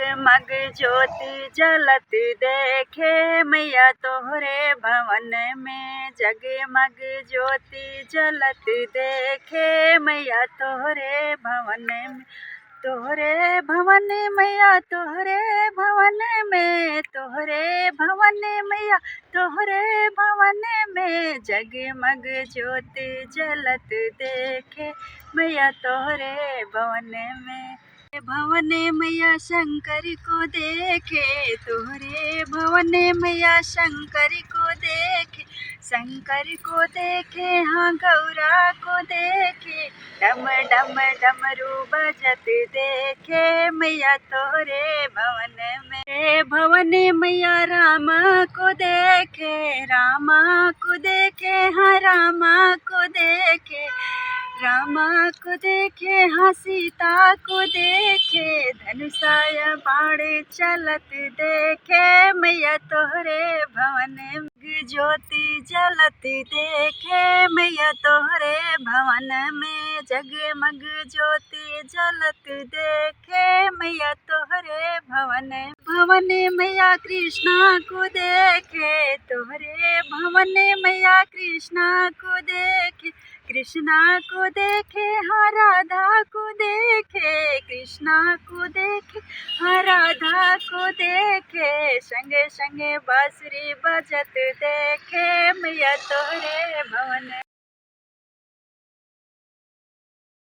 जगमग ज्योति जलत देखे मैया तोहरे भवन में। जगमग ज्योति जलत देखे मैया तोहरे भवन में। तोहरे भवन मैया तोहरे भवन में। तोहरे भवन मैया तोहरे भवन में। जगमग ज्योति जलत देखे मैया तोहरे भवन में। भवन मैया शंकर को देखे तोहरे भवन मैया शंकर को देखे। शंकर को देखे हाँ गौरा को देखे। डम डम डमरू बजत देखे मैया तोहरे भवन में। भवन मैया राम को देखे रामा को देखे हाँ रामा को देखे। रामा को देखे हाँ सीता को देखे। धनुषाय बाण चलत देखे मैया तोहरे भवन में। ज्योति जलत देखे मैया तोहरे भवन में। जगमग ज्योति जलत देखे मैया तोहरे भवन। भवन मैया कृष्णा को देखे तोहरे भवन मैया कृष्णा को देखे। कृष्णा को देखे हाँ राधा को देखे। कृष्णा को देखे हाँ राधा को देखे। संगे संगे बांसुरी बजत देखे मैया तोहरे भवन।